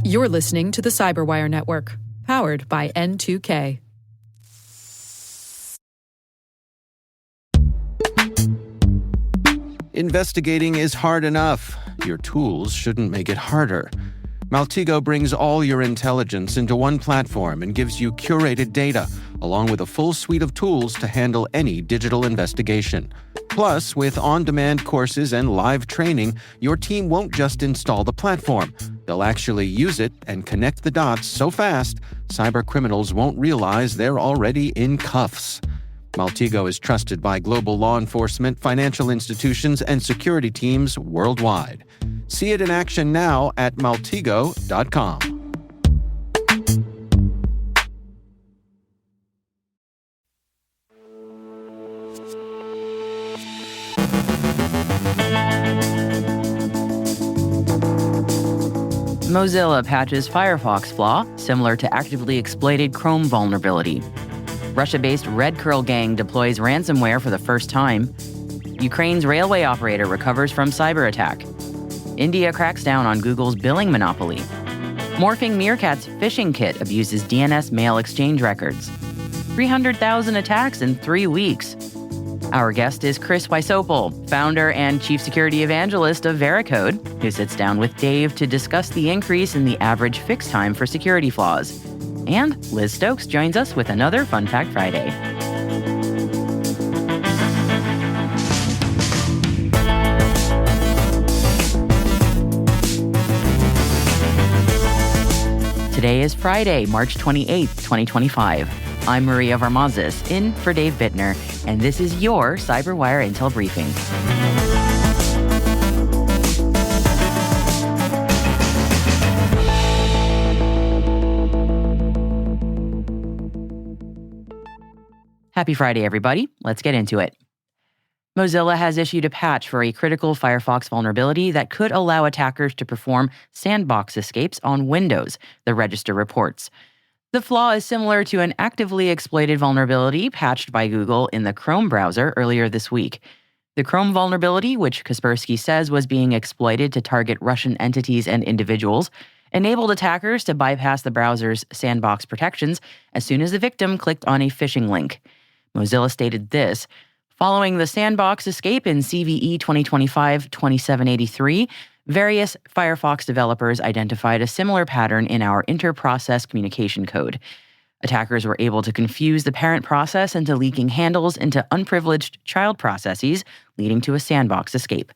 You're listening to the CyberWire Network, powered by N2K. Investigating is hard enough. Your tools shouldn't make it harder. Maltego brings all your intelligence into one platform and gives you curated data, along with a full suite of tools to handle any digital investigation. Plus, with on-demand courses and live training, your team won't just install the platform. They'll actually use it and connect the dots so fast, cybercriminals won't realize they're already in cuffs. Maltego is trusted by global law enforcement, financial institutions, and security teams worldwide. See it in action now at maltego.com. Mozilla patches Firefox flaw, similar to actively exploited Chrome vulnerability. Russia-based RedCurl gang deploys ransomware for the first time. Ukraine's railway operator recovers from cyberattack. India cracks down on Google's billing monopoly. Morphing Meerkat's phishing kit abuses DNS mail exchange records. 300,000 attacks in 3 weeks. Our guest is Chris Wysopal, founder and chief security evangelist of Veracode, who sits down with Dave to discuss the increase in the average fix time for security flaws. And Liz Stokes joins us with another Fun Fact Friday. Today is Friday, March 28th, 2025. I'm Maria Varmazis, in for Dave Bittner, and this is your CyberWire Intel Briefing. Happy Friday, everybody. Let's get into it. Mozilla has issued a patch for a critical Firefox vulnerability that could allow attackers to perform sandbox escapes on Windows, the Register reports. The flaw is similar to an actively exploited vulnerability patched by Google in the Chrome browser earlier this week. The Chrome vulnerability, which Kaspersky says was being exploited to target Russian entities and individuals, enabled attackers to bypass the browser's sandbox protections as soon as the victim clicked on a phishing link. Mozilla stated this: following the sandbox escape in CVE 2025-2783, various Firefox developers identified a similar pattern in our inter-process communication code. Attackers were able to confuse the parent process into leaking handles into unprivileged child processes, leading to a sandbox escape.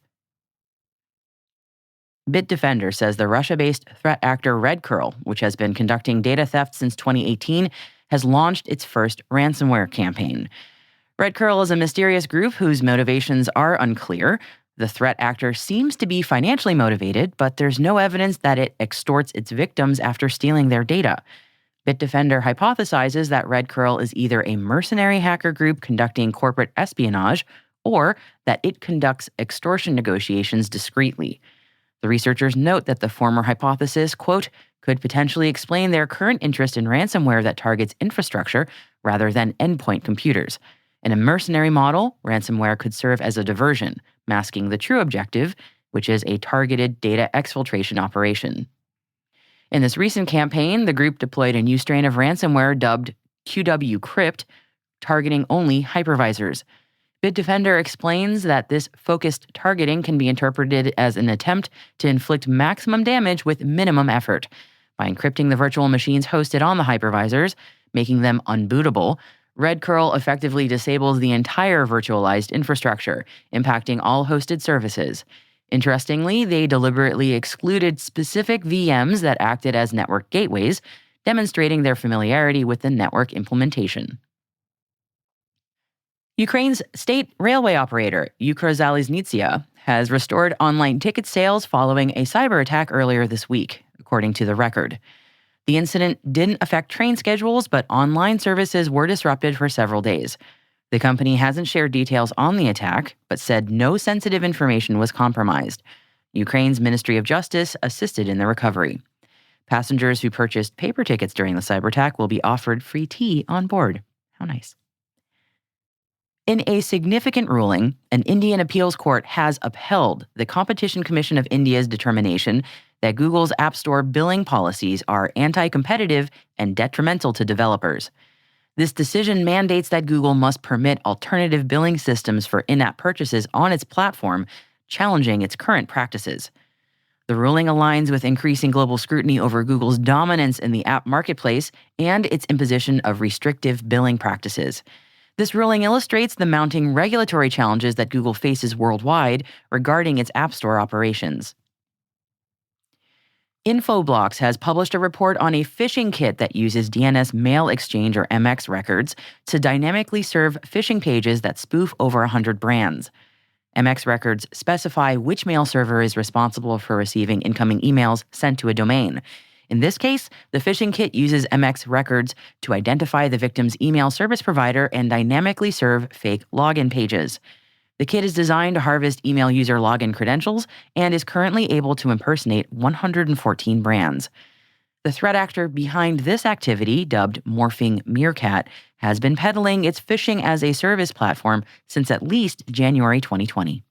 Bitdefender says the Russia-based threat actor RedCurl, which has been conducting data theft since 2018, has launched its first ransomware campaign. RedCurl is a mysterious group whose motivations are unclear. The threat actor seems to be financially motivated, but there's no evidence that it extorts its victims after stealing their data. Bitdefender hypothesizes that RedCurl is either a mercenary hacker group conducting corporate espionage, or that it conducts extortion negotiations discreetly. The researchers note that the former hypothesis, quote, could potentially explain their current interest in ransomware that targets infrastructure rather than endpoint computers. In a mercenary model, ransomware could serve as a diversion, masking the true objective, which is a targeted data exfiltration operation. In this recent campaign, the group deployed a new strain of ransomware dubbed QW Crypt, targeting only hypervisors. Bitdefender explains that this focused targeting can be interpreted as an attempt to inflict maximum damage with minimum effort. By encrypting the virtual machines hosted on the hypervisors, making them unbootable, RedCurl effectively disables the entire virtualized infrastructure, impacting all hosted services. Interestingly, they deliberately excluded specific VMs that acted as network gateways, demonstrating their familiarity with the network implementation. Ukraine's state railway operator, Ukrzaliznytsia, has restored online ticket sales following a cyber attack earlier this week, according to the record. The incident didn't affect train schedules, but online services were disrupted for several days. The company hasn't shared details on the attack, but said no sensitive information was compromised. Ukraine's Ministry of Justice assisted in the recovery. Passengers who purchased paper tickets during the cyber attack will be offered free tea on board. How nice. In a significant ruling, an Indian appeals court has upheld the Competition Commission of India's determination that Google's App Store billing policies are anti-competitive and detrimental to developers. This decision mandates that Google must permit alternative billing systems for in-app purchases on its platform, challenging its current practices. The ruling aligns with increasing global scrutiny over Google's dominance in the app marketplace and its imposition of restrictive billing practices. This ruling illustrates the mounting regulatory challenges that Google faces worldwide regarding its App Store operations. Infoblox has published a report on a phishing kit that uses DNS mail exchange or MX records to dynamically serve phishing pages that spoof over 100 brands. MX records specify which mail server is responsible for receiving incoming emails sent to a domain. In this case, the phishing kit uses MX records to identify the victim's email service provider and dynamically serve fake login pages. The kit is designed to harvest email user login credentials and is currently able to impersonate 114 brands. The threat actor behind this activity, dubbed Morphing Meerkat, has been peddling its phishing as a service platform since at least January 2020.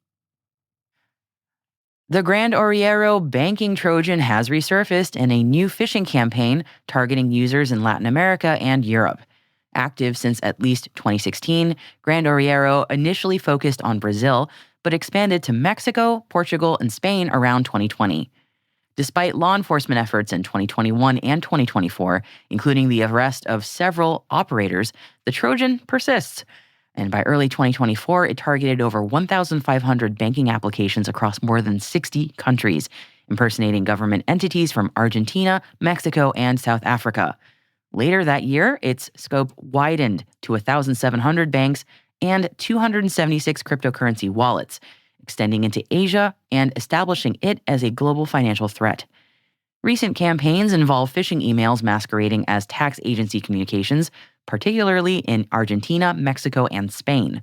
The Grand Oriero banking Trojan has resurfaced in a new phishing campaign targeting users in Latin America and Europe. Active since at least 2016, Grand Oriero initially focused on Brazil, but expanded to Mexico, Portugal, and Spain around 2020. Despite law enforcement efforts in 2021 and 2024, including the arrest of several operators, the Trojan persists. And by early 2024, it targeted over 1,500 banking applications across more than 60 countries, impersonating government entities from Argentina, Mexico, and South Africa. Later that year, its scope widened to 1,700 banks and 276 cryptocurrency wallets, extending into Asia and establishing it as a global financial threat. Recent campaigns involve phishing emails masquerading as tax agency communications, particularly in Argentina, Mexico, and Spain.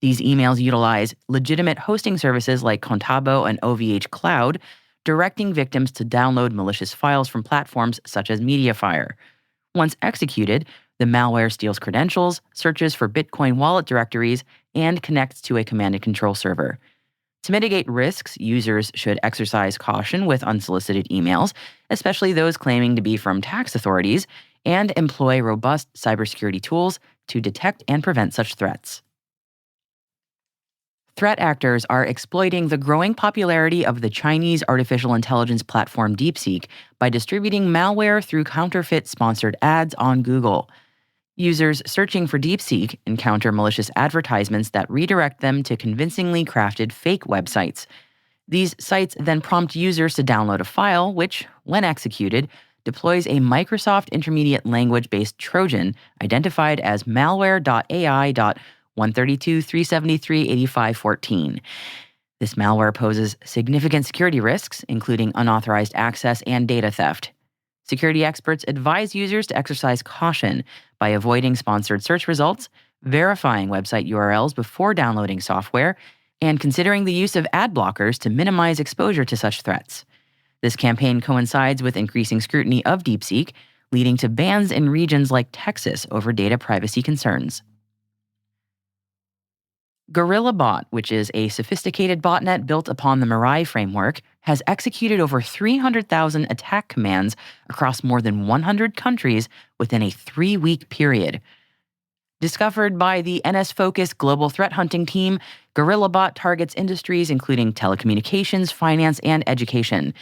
These emails utilize legitimate hosting services like Contabo and OVH Cloud, directing victims to download malicious files from platforms such as Mediafire. Once executed, the malware steals credentials, searches for Bitcoin wallet directories, and connects to a command and control server. To mitigate risks, users should exercise caution with unsolicited emails, especially those claiming to be from tax authorities, and employ robust cybersecurity tools to detect and prevent such threats. Threat actors are exploiting the growing popularity of the Chinese artificial intelligence platform DeepSeek by distributing malware through counterfeit-sponsored ads on Google. Users searching for DeepSeek encounter malicious advertisements that redirect them to convincingly crafted fake websites. These sites then prompt users to download a file which, when executed, deploys a Microsoft Intermediate Language-based Trojan identified as malware.ai.132.373.8514. This malware poses significant security risks, including unauthorized access and data theft. Security experts advise users to exercise caution by avoiding sponsored search results, verifying website URLs before downloading software, and considering the use of ad blockers to minimize exposure to such threats. This campaign coincides with increasing scrutiny of DeepSeek, leading to bans in regions like Texas over data privacy concerns. GorillaBot, which is a sophisticated botnet built upon the Mirai framework, has executed over 300,000 attack commands across more than 100 countries within a 3-week period. Discovered by the NS-focused global threat hunting team, GorillaBot targets industries including telecommunications, finance, and education.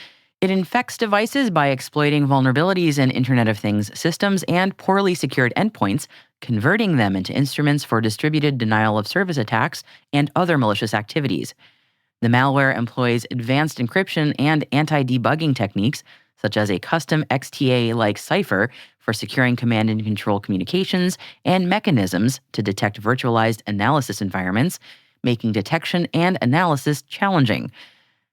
It infects devices by exploiting vulnerabilities in Internet of Things systems and poorly secured endpoints, converting them into instruments for distributed denial-of-service attacks and other malicious activities. The malware employs advanced encryption and anti-debugging techniques, such as a custom XTA-like cipher for securing command and control communications and mechanisms to detect virtualized analysis environments, making detection and analysis challenging.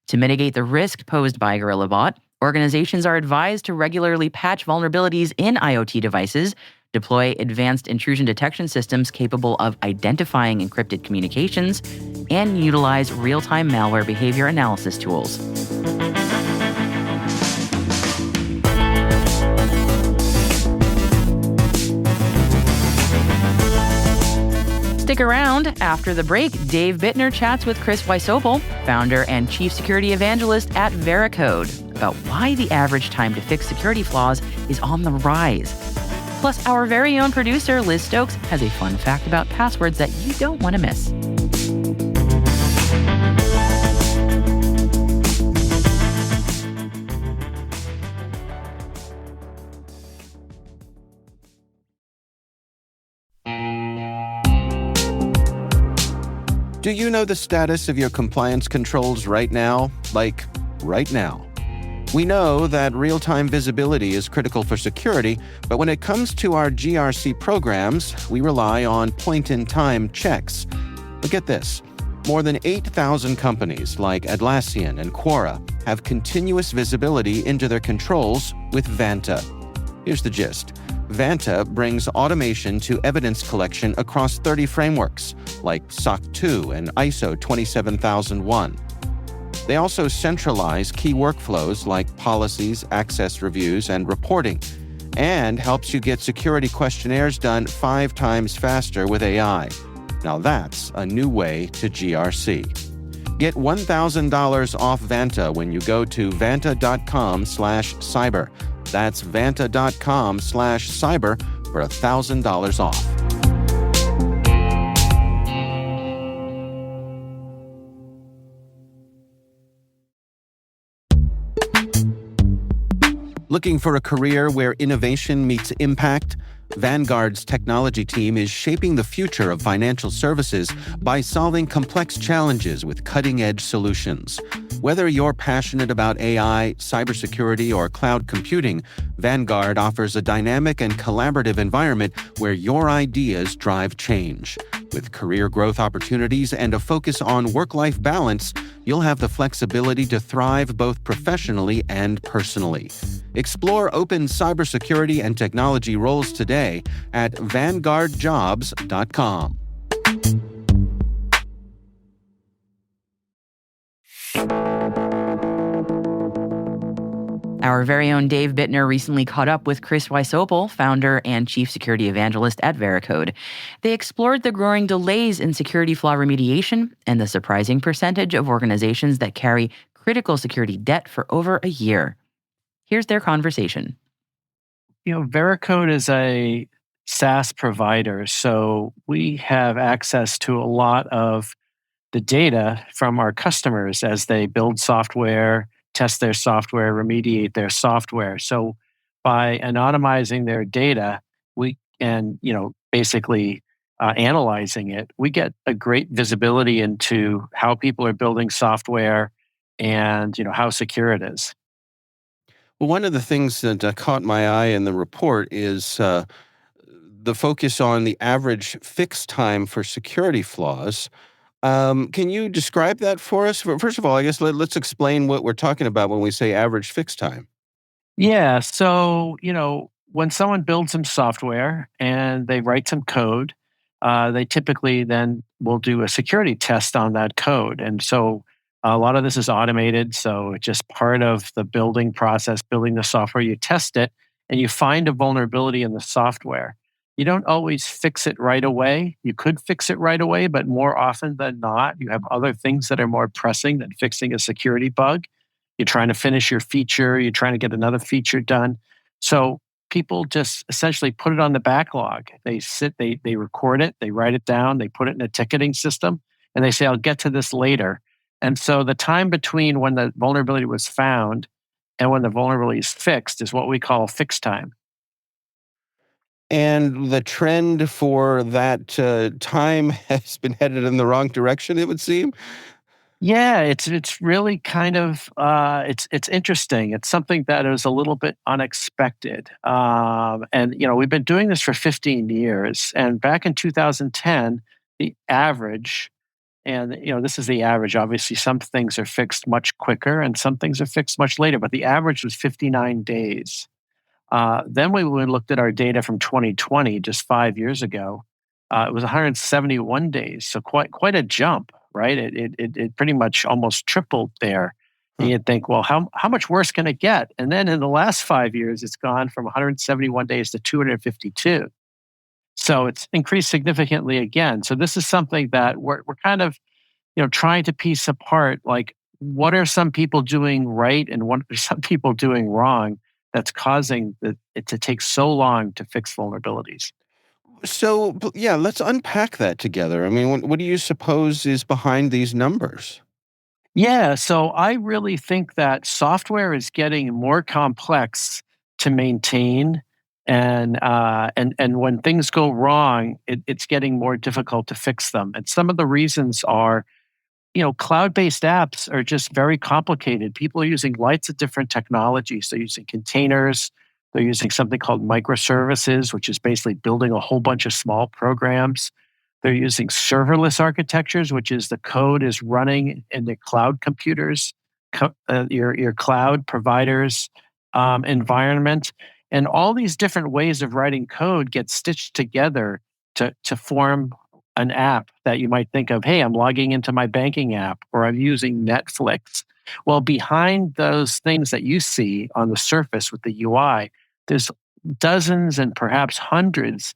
To mitigate the risk posed by GorillaBot, organizations are advised to regularly patch vulnerabilities in IoT devices, deploy advanced intrusion detection systems capable of identifying encrypted communications, and utilize real-time malware behavior analysis tools. Stick around. After the break, Dave Bittner chats with Chris Wysopal, founder and chief security evangelist at Veracode. about why the average time to fix security flaws is on the rise. Plus, our very own producer, Liz Stokes, has a fun fact about passwords that you don't want to miss. Do you know the status of your compliance controls right now? Like, right now. We know that real-time visibility is critical for security, but when it comes to our GRC programs, we rely on point-in-time checks. But get this. More than 8,000 companies like Atlassian and Quora have continuous visibility into their controls with Vanta. Here's the gist. Vanta brings automation to evidence collection across 30 frameworks, like SOC 2 and ISO 27001. They also centralize key workflows like policies, access reviews, and reporting, and helps you get security questionnaires done 5 times faster with AI. Now that's a new way to GRC. Get $1,000 off Vanta when you go to vanta.com/cyber. That's vanta.com/cyber for $1,000 off. Looking for a career where innovation meets impact? Vanguard's technology team is shaping the future of financial services by solving complex challenges with cutting-edge solutions. Whether you're passionate about AI, cybersecurity, or cloud computing, Vanguard offers a dynamic and collaborative environment where your ideas drive change. With career growth opportunities and a focus on work-life balance, you'll have the flexibility to thrive both professionally and personally. Explore open cybersecurity and technology roles today at vanguardjobs.com. Our very own Dave Bittner recently caught up with Chris Wysopal, founder and chief security evangelist at Veracode. They explored the growing delays in security flaw remediation and the surprising percentage of organizations that carry critical security debt for over a year. Here's their conversation. Veracode is a SaaS provider, so we have access to a lot of the data from our customers as they build software, test their software, remediate their software. So by anonymizing their data, we and basically analyzing it, we get a great visibility into how people are building software and how secure it is. Well, one of the things that caught my eye in the report is the focus on the average fix time for security flaws. Can you describe that for us? First of all, I guess let's explain what we're talking about when we say average fix time. Yeah. So, when someone builds some software and they write some code, they typically then will do a security test on that code. And so a lot of this is automated. So it's just part of the building process, building the software. You test it and you find a vulnerability in the software. You don't always fix it right away. You could fix it right away, but more often than not, you have other things that are more pressing than fixing a security bug. You're trying to finish your feature. You're trying to get another feature done. So people just essentially put it on the backlog. They record it, they write it down, they put it in a ticketing system, and they say, I'll get to this later. And so the time between when the vulnerability was found and when the vulnerability is fixed is what we call fix time. And the trend for that time has been headed in the wrong direction, it would seem. Yeah, it's really kind of it's interesting. It's something that is a little bit unexpected. And we've been doing this for 15 years. And back in 2010, the average, and this is the average. Obviously, some things are fixed much quicker, and some things are fixed much later. But the average was 59 days. Then we looked at our data from 2020, just 5 years ago. It was 171 days, so quite a jump, right? It pretty much almost tripled there. And you'd think, well, how much worse can it get? And then in the last 5 years, it's gone from 171 days to 252. So it's increased significantly again. So this is something that we're kind of trying to piece apart, like what are some people doing right and what are some people doing wrong that's causing it to take so long to fix vulnerabilities? So, yeah, let's unpack that together. I mean, what do you suppose is behind these numbers? Yeah, so I really think that software is getting more complex to maintain, and when things go wrong, it's getting more difficult to fix them. And some of the reasons are, cloud-based apps are just very complicated. People are using lots of different technologies. They're using containers. They're using something called microservices, which is basically building a whole bunch of small programs. They're using serverless architectures, which is the code is running in the cloud computers, your cloud providers environment, and all these different ways of writing code get stitched together to form an app that you might think of. Hey, I'm logging into my banking app, or I'm using Netflix. Well, behind those things that you see on the surface with the UI, there's dozens and perhaps hundreds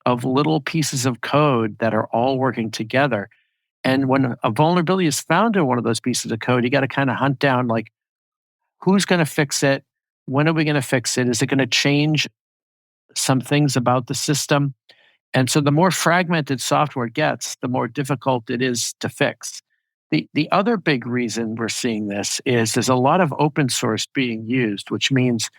of little pieces of code that are all working together. And when a vulnerability is found in one of those pieces of code, you got to kind of hunt down like who's going to fix it? When are we going to fix it? Is it going to change some things about the system? And so the more fragmented software gets, the more difficult it is to fix. The other big reason we're seeing this is there's a lot of open source being used, which means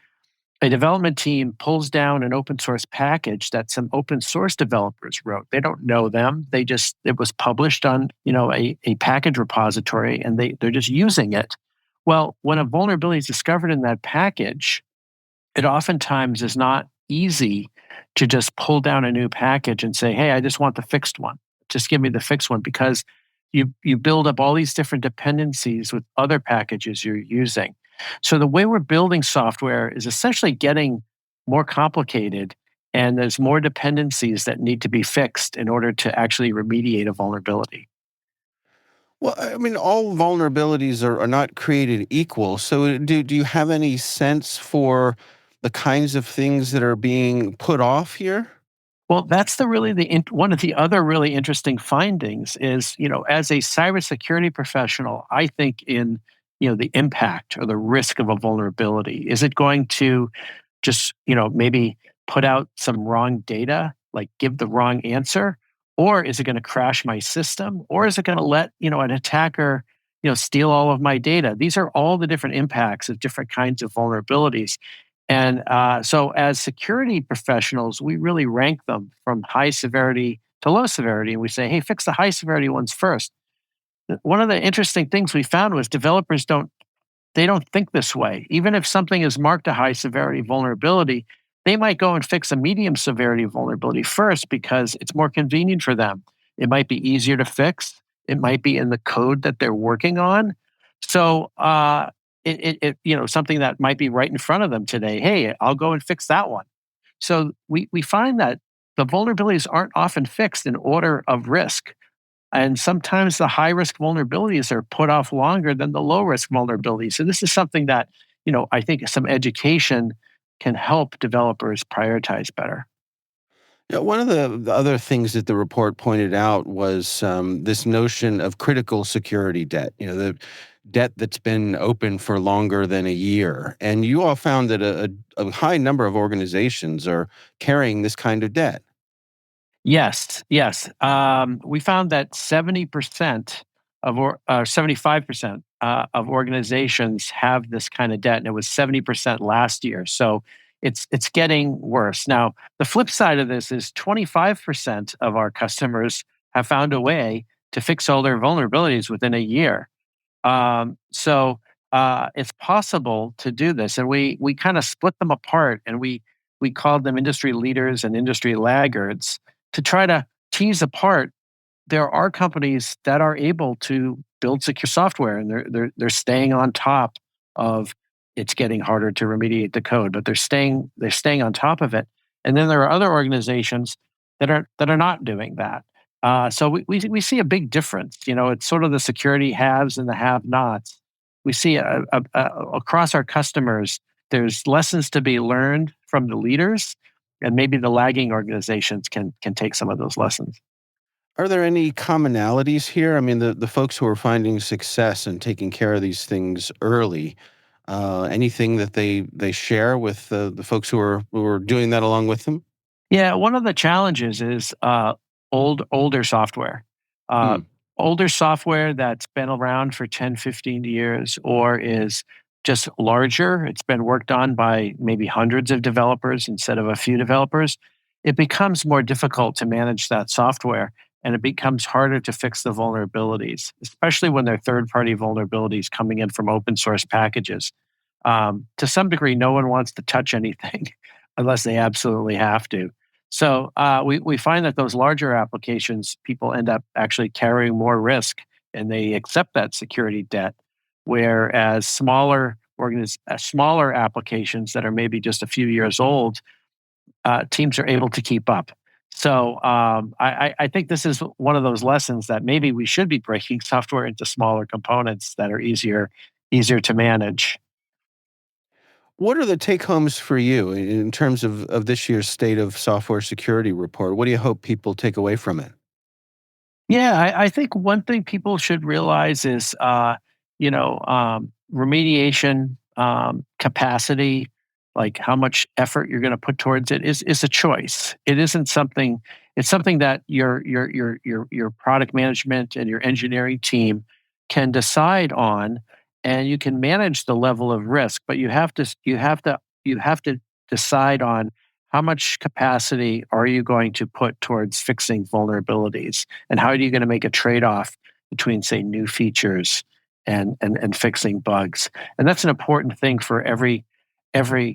a development team pulls down an open source package that some open source developers wrote. They don't know them. It was published on, a package repository, and they're just using it. Well, when a vulnerability is discovered in that package, it oftentimes is not easy to just pull down a new package and say, hey, I just want the fixed one. Just give me the fixed one, because you build up all these different dependencies with other packages you're using. So the way we're building software is essentially getting more complicated, and there's more dependencies that need to be fixed in order to actually remediate a vulnerability. Well, I mean, all vulnerabilities are not created equal. So, do you have any sense for the kinds of things that are being put off here? Well, that's one of the other really interesting findings is, as a cybersecurity professional, I think in, the impact or the risk of a vulnerability. Is it going to just, maybe put out some wrong data, like give the wrong answer? Or is it going to crash my system? Or is it going to let, an attacker, steal all of my data? These are all the different impacts of different kinds of vulnerabilities. And so, as security professionals, we really rank them from high severity to low severity. And we say, hey, fix the high severity ones first. One of the interesting things we found was developers don't think this way. Even if something is marked a high severity vulnerability, they might go and fix a medium severity vulnerability first because it's more convenient for them. It might be easier to fix. It might be in the code that they're working on. So, something that might be right in front of them today. Hey, I'll go and fix that one. So we find that the vulnerabilities aren't often fixed in order of risk. And sometimes the high risk vulnerabilities are put off longer than the low risk vulnerabilities. So this is something that, I think some education can help developers prioritize better. Yeah, one of the other things that the report pointed out was this notion of critical security debt. The debt that's been open for longer than a year, and you all found that a high number of organizations are carrying this kind of debt. Yes, yes. We found that 70% 75% of organizations have this kind of debt, and it was 70% last year. So it's getting worse. Now, the flip side of this is 25% of our customers have found a way to fix all their vulnerabilities within a year. So it's possible to do this, and we kind of split them apart, and we called them industry leaders and industry laggards to try to tease apart. There are companies that are able to build secure software, and they're staying on top of it's getting harder to remediate the code, but they're staying on top of it. And then there are other organizations that are not doing that. So we see a big difference. It's sort of the security haves and the have-nots. We see across our customers, there's lessons to be learned from the leaders, and maybe the lagging organizations can take some of those lessons. Are there any commonalities here? I mean, the folks who are finding success and taking care of these things early, anything that they share with the folks who are doing that along with them? Yeah, one of the challenges is older software. Uh, Hmm. Older software that's been around for 10, 15 years or is just larger. It's been worked on by maybe hundreds of developers instead of a few developers. It becomes more difficult to manage that software and it becomes harder to fix the vulnerabilities, especially when they're third party vulnerabilities coming in from open source packages. To some degree, no one wants to touch anything unless they absolutely have to. So we find that those larger applications, people end up actually carrying more risk and they accept that security debt. Whereas smaller applications that are maybe just a few years old, teams are able to keep up. So I think this is one of those lessons that maybe we should be breaking software into smaller components that are easier to manage. What are the take homes for you in terms of this year's State of Software Security report? What do you hope people take away from it? Yeah, I think one thing people should realize is, remediation capacity, like how much effort you're going to put towards it, is a choice. It isn't something. It's something that your product management and your engineering team can decide on, and you can manage the level of risk. But you have to decide on how much capacity are you going to put towards fixing vulnerabilities? And how are you going to make a trade off between, say, new features and fixing bugs? And that's an important thing for every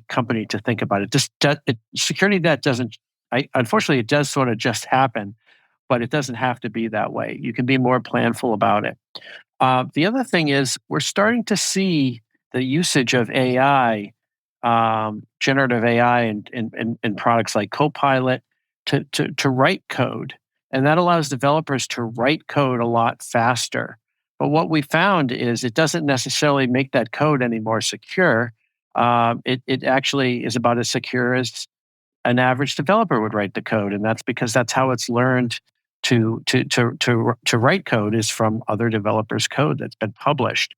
company to think about. Security that doesn't, unfortunately, it does sort of just happen, but it doesn't have to be that way. You can be more planful about it. The other thing is we're starting to see the usage of AI, generative AI, in products like Copilot to write code, and that allows developers to write code a lot faster. But what we found is it doesn't necessarily make that code any more secure. It actually is about as secure as an average developer would write the code, and that's because that's how it's learned to write code is from other developers' code that's been published.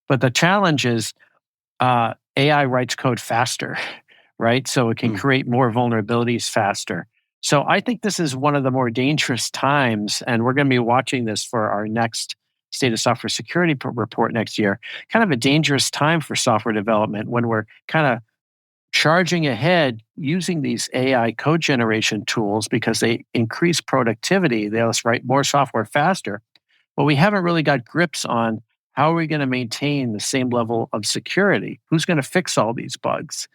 But the challenge is AI writes code faster, right? So it can Hmm. create more vulnerabilities faster. So I think this is one of the more dangerous times, and we're going to be watching this for our next State of Software Security report next year. Kind of a dangerous time for software development when we're kind of charging ahead using these AI code generation tools because they increase productivity. They let us write more software faster, but we haven't really got grips on how are we going to maintain the same level of security? Who's going to fix all these bugs?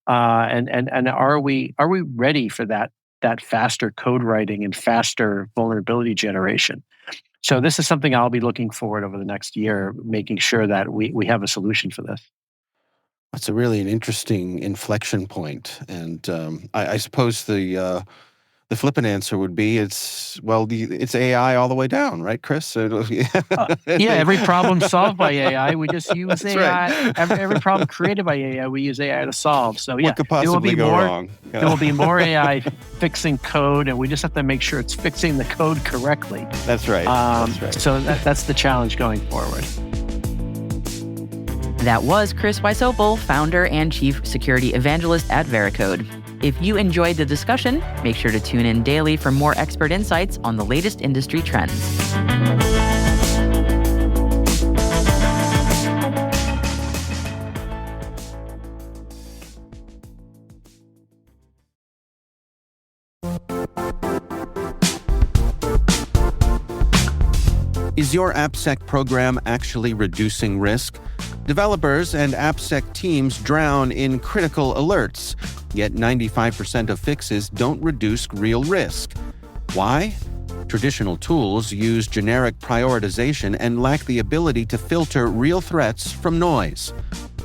And are we ready for that faster code writing and faster vulnerability generation? So this is something I'll be looking forward over the next year, making sure that we have a solution for this. That's a really an interesting inflection point, and I suppose the flippant answer would be it's AI all the way down, right, Chris? So, Yeah, every problem solved by AI, we just use that's AI. right. Every problem created by AI, we use AI to solve. So yeah, What could there will possibly be go more. wrong? There will be more AI fixing code, and we just have to make sure it's fixing the code correctly. That's right. That's right. So that's the challenge going forward. That was Chris Wysopal, founder and chief security evangelist at Veracode. If you enjoyed the discussion, make sure to tune in daily for more expert insights on the latest industry trends. Is your AppSec program actually reducing risk? Developers and AppSec teams drown in critical alerts, yet 95% of fixes don't reduce real risk. Why? Traditional tools use generic prioritization and lack the ability to filter real threats from noise.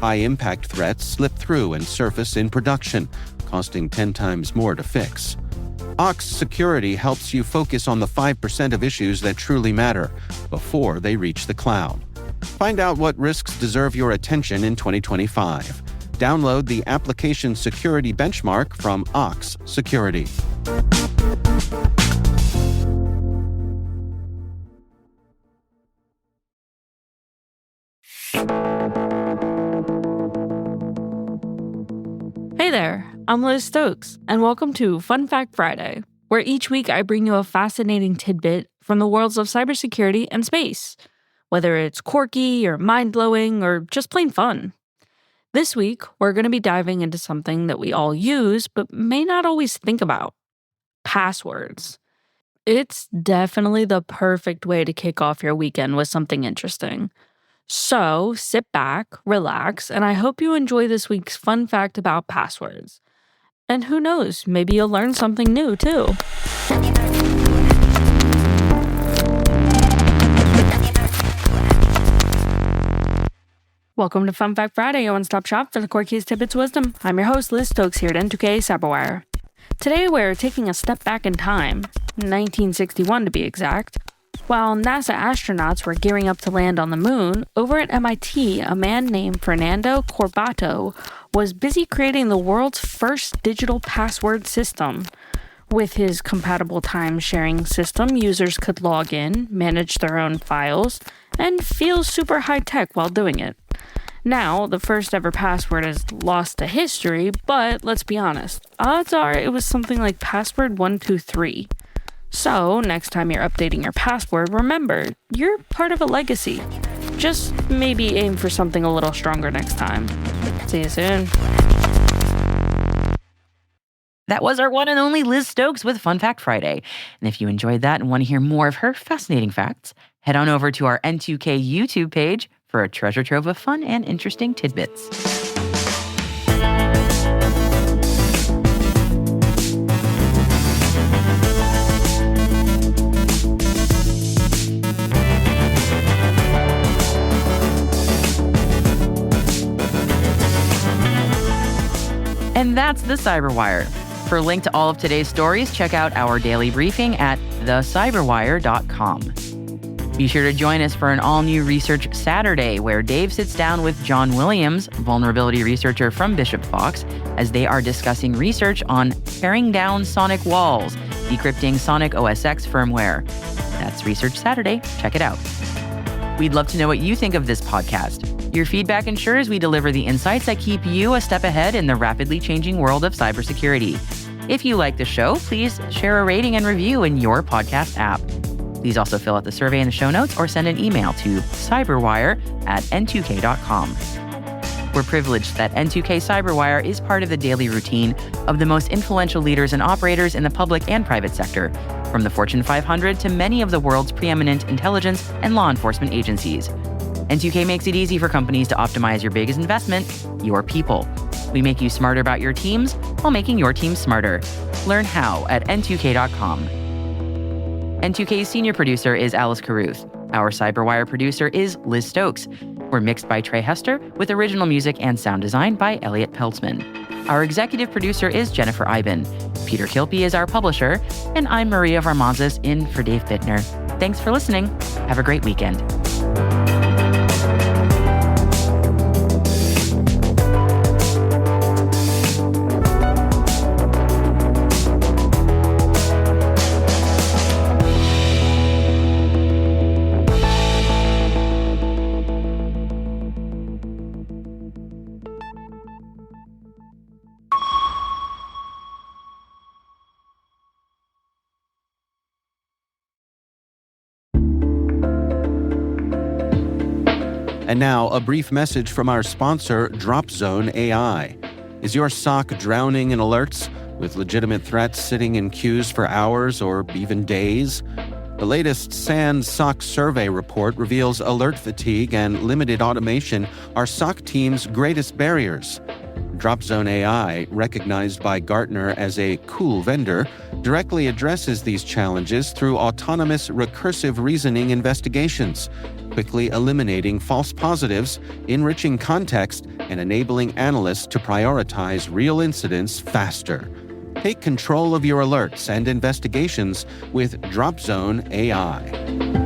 High-impact threats slip through and surface in production, costing 10 times more to fix. Ox Security helps you focus on the 5% of issues that truly matter before they reach the cloud. Find out what risks deserve your attention in 2025. Download the Application Security Benchmark from Ox Security. Hey there, I'm Liz Stokes, and welcome to Fun Fact Friday, where each week I bring you a fascinating tidbit from the worlds of cybersecurity and space, whether it's quirky or mind-blowing or just plain fun. This week, we're going to be diving into something that we all use but may not always think about: passwords. It's definitely the perfect way to kick off your weekend with something interesting. So sit back, relax, and I hope you enjoy this week's fun fact about passwords. And who knows, maybe you'll learn something new too. Welcome to Fun Fact Friday, your one-stop shop for the quirkiest tidbits of wisdom. I'm your host, Liz Stokes, here at N2K CyberWire. Today we're taking a step back in time, 1961 to be exact. While NASA astronauts were gearing up to land on the moon, over at MIT, a man named Fernando Corbato was busy creating the world's first digital password system. With his compatible time-sharing system, users could log in, manage their own files, and feel super high-tech while doing it. Now, the first ever password is lost to history, but let's be honest, odds are it was something like password 123. So, next time you're updating your password, remember, you're part of a legacy. Just maybe aim for something a little stronger next time. See you soon. That was our one and only Liz Stokes with Fun Fact Friday. And if you enjoyed that and want to hear more of her fascinating facts, head on over to our N2K YouTube page for a treasure trove of fun and interesting tidbits. And that's the CyberWire. For a link to all of today's stories, check out our daily briefing at thecyberwire.com. Be sure to join us for an all-new Research Saturday, where Dave sits down with John Williams, vulnerability researcher from Bishop Fox, as they are discussing research on tearing down sonic walls, decrypting Sonic OS X firmware. That's Research Saturday. Check it out. We'd love to know what you think of this podcast. Your feedback ensures we deliver the insights that keep you a step ahead in the rapidly changing world of cybersecurity. If you like the show, please share a rating and review in your podcast app. Please also fill out the survey in the show notes or send an email to cyberwire@n2k.com. We're privileged that N2K CyberWire is part of the daily routine of the most influential leaders and operators in the public and private sector, from the Fortune 500 to many of the world's preeminent intelligence and law enforcement agencies. N2K makes it easy for companies to optimize your biggest investment, your people. We make you smarter about your teams while making your team smarter. Learn how at n2k.com. N2K's senior producer is Alice Carruth. Our CyberWire producer is Liz Stokes. We're mixed by Trey Hester, with original music and sound design by Elliot Peltzman. Our executive producer is Jennifer Iben. Peter Kilpie is our publisher, and I'm Maria Varmanzas in for Dave Bittner. Thanks for listening. Have a great weekend. And now, a brief message from our sponsor, DropZone AI. Is your SOC drowning in alerts, with legitimate threats sitting in queues for hours or even days? The latest SANS SOC survey report reveals alert fatigue and limited automation are SOC teams' greatest barriers. DropZone AI, recognized by Gartner as a cool vendor, directly addresses these challenges through autonomous recursive reasoning investigations, quickly eliminating false positives, enriching context, and enabling analysts to prioritize real incidents faster. Take control of your alerts and investigations with DropZone AI.